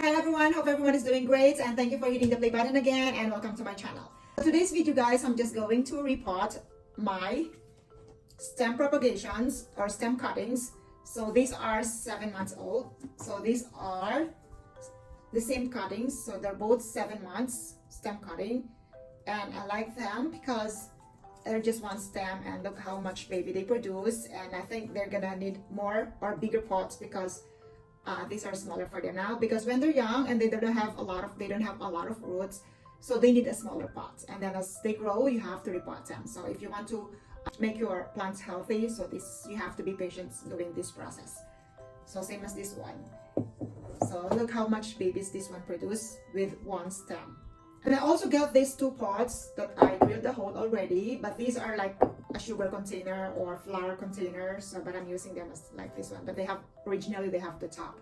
Hi everyone, hope everyone is doing great and thank you for hitting the play button again and welcome to my channel. Today's video guys, I'm just going to repot my stem propagations or stem cuttings. So these are 7 months old. So these are the same cuttings. So they're both 7 months stem cutting and I like them because they're just one stem and look how much baby they produce, and I think they're gonna need more or bigger pots because these are smaller for them now, because when they're young and they don't have a lot of roots, so they need a smaller pot, and then as they grow you have to repot them. So if you want to make your plants healthy, so this you have to be patient doing this process. So same as this one. So look how much babies this one produce with one stem. And I also got these 2 pots that I drilled the hole already, but these are like a sugar container or flour container, so but I'm using them as like this one, but originally they have the top,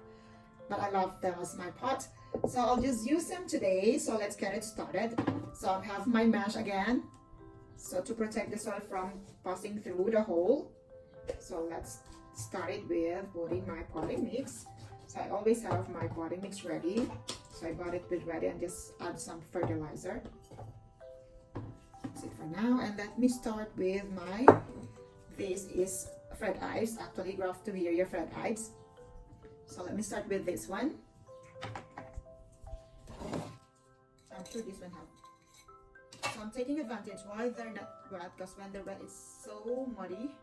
but I love them as my pot, so I'll just use them today. So let's get it started. So I have my mesh again, so to protect the soil from passing through the hole. So let's start it with putting my potting mix. So I always have my potting mix ready, so I got it ready and just add some fertilizer. That's it for now, and let me start with this is Fred Ives, actually graph to your Fred Ives. So let me start with this one. I'm sure this one have. So I'm taking advantage while they're not wet, because when they're wet it's so muddy.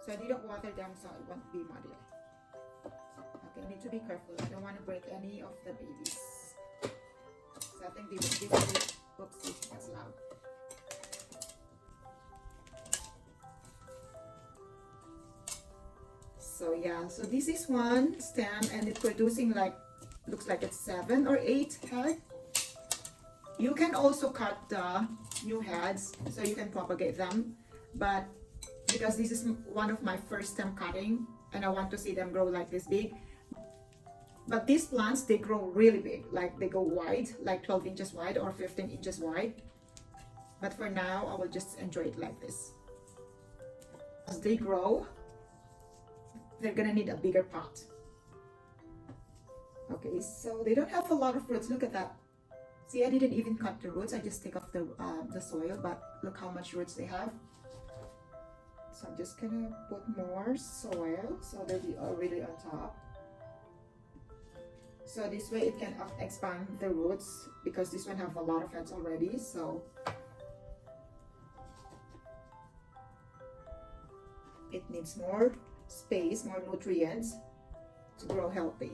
So I didn't water them so it won't be muddy. Okay, I need to be careful. I don't want to break any of the babies. So I think this is, oopsie, that's loud. So yeah, so this is one stem and it's producing like, looks like it's 7 or 8 head. You can also cut the new heads so you can propagate them, but because this is one of my first stem cutting and I want to see them grow like this big. But these plants, they grow really big, like they go wide, like 12 inches wide or 15 inches wide. But for now, I will just enjoy it like this. As they grow, they're gonna need a bigger pot. Okay, so they don't have a lot of roots. Look at that. See, I didn't even cut the roots. I just take off the soil, but look how much roots they have. So I'm just gonna put more soil so they'll be already on top. So this way it can expand the roots, because this one have a lot of heads already. So it needs more space, more nutrients to grow healthy.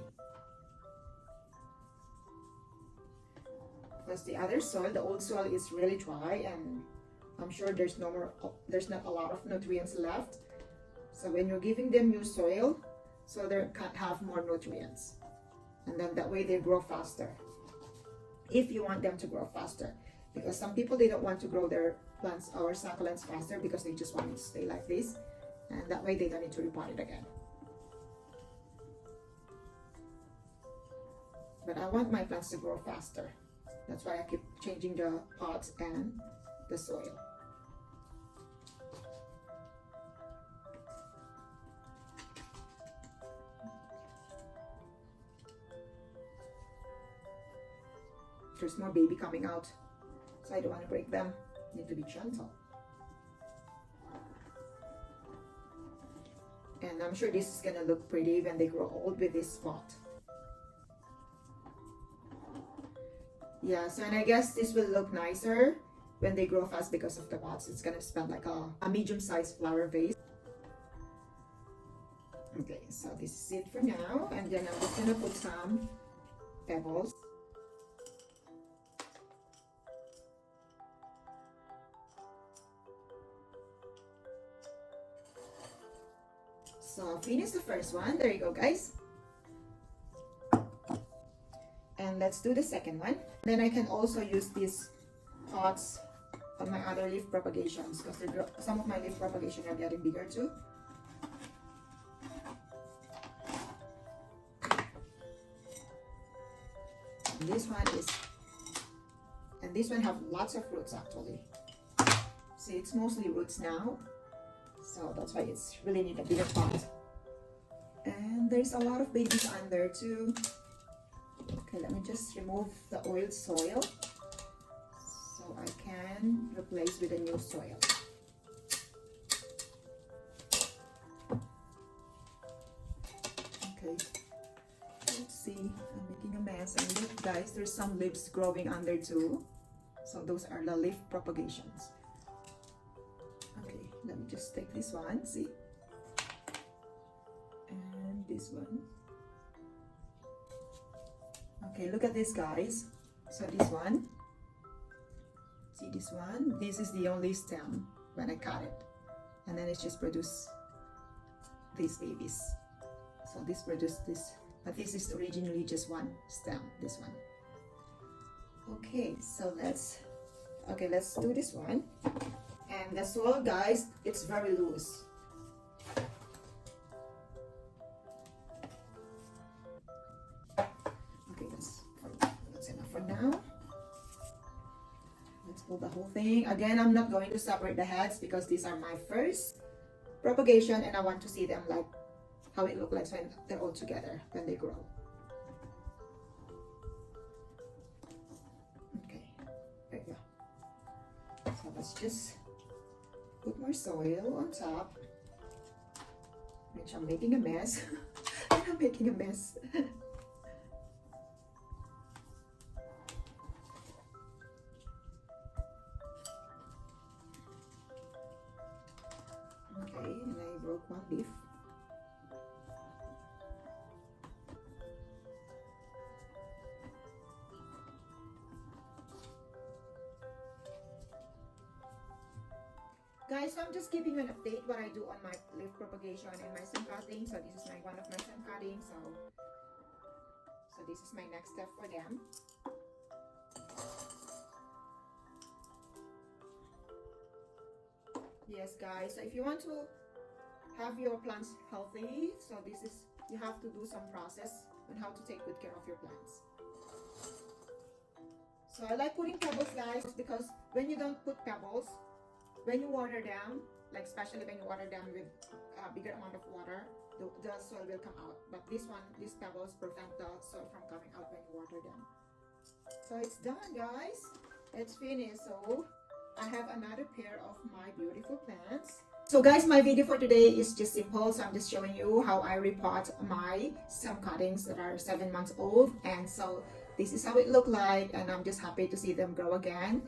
Plus the other soil, the old soil is really dry and I'm sure there's not a lot of nutrients left. So when you're giving them new soil, so they can have more nutrients. And then that way they grow faster, if you want them to grow faster. Because some people, they don't want to grow their plants or succulents faster because they just want it to stay like this, and that way they don't need to repot it again. But I want my plants to grow faster. That's why I keep changing the pots and the soil. There's more baby coming out, so I don't want to break them. Need to be gentle. And I'm sure this is gonna look pretty when they grow old with this pot. Yeah, so and I guess this will look nicer when they grow fast because of the pots. It's gonna spend like a medium-sized flower vase. Okay, so this is it for now, and then I'm just gonna put some pebbles. So finish the first one. There you go, guys. And let's do the second one. Then I can also use these pots on my other leaf propagations, because some of my leaf propagation are getting bigger too. And this one have lots of roots actually. See, it's mostly roots now. So that's why it's really need a bigger pot. And there's a lot of babies under too. Okay. Okay, let me just remove the oiled soil so I can replace with a new soil. Okay, let's see, I'm making a mess. And look guys, there's some leaves growing under too. So those are the leaf propagations. Okay, let me just take this one, see? And this one. Okay, look at this guys. So this one, see this one? This is the only stem when I cut it. And then it just produced these babies. So this produced this, but this is originally just one stem, this one. Okay, so let's do this one. And the soil guys, it's very loose. Okay, that's enough for now. Let's pull the whole thing. Again, I'm not going to separate the heads because these are my first propagation and I want to see them like how it looks like when they're all together, when they grow. Okay, there you go. So let's just put more soil on top, which I'm making a mess. I'm making a mess. Okay, and I broke one leaf. Guys, so I'm just giving you an update what I do on my leaf propagation and my stem cutting. So this is one of my stem cutting. So this is my next step for them. Yes, guys. So if you want to have your plants healthy, so you have to do some process on how to take good care of your plants. So I like putting pebbles, guys, because when you don't put pebbles, when you water them, like especially when you water them with a bigger amount of water, the soil will come out. But these pebbles prevent the soil from coming out when you water them. So it's done, guys. It's finished. So I have another pair of my beautiful plants. So guys, my video for today is just simple. So I'm just showing you how I repot my stem cuttings that are 7 months old. And so this is how it looked like. And I'm just happy to see them grow again.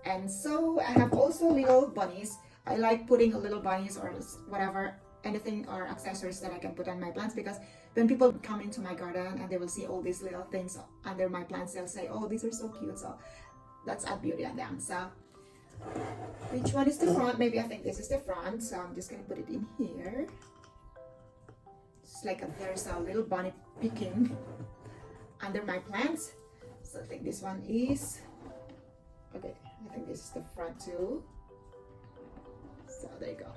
And so I have also little bunnies. I like putting a little bunnies or whatever, anything or accessories that I can put on my plants, because when people come into my garden and they will see all these little things under my plants, they'll say, oh, these are so cute. So that's add beauty on them. So which one is the front? Maybe I think this is the front. So I'm just gonna put it in here. It's like there's a little bunny peeking under my plants. So I think this one is okay. I think this is the front too. So there you go.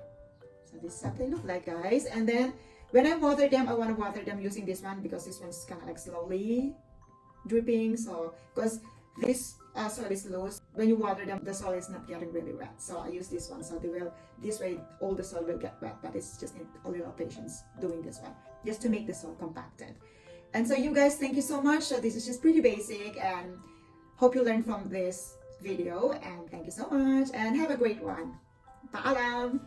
So this is what they look like, guys. And then when I water them, I want to water them using this one because this one's kind of like slowly dripping. So because this soil is loose, when you water them, the soil is not getting really wet. So I use this one. So this way all the soil will get wet, but it's just need a little patience doing this one just to make the soil compacted. And so you guys, thank you so much. So this is just pretty basic, and hope you learned from this video, and thank you so much and have a great one. Paalam!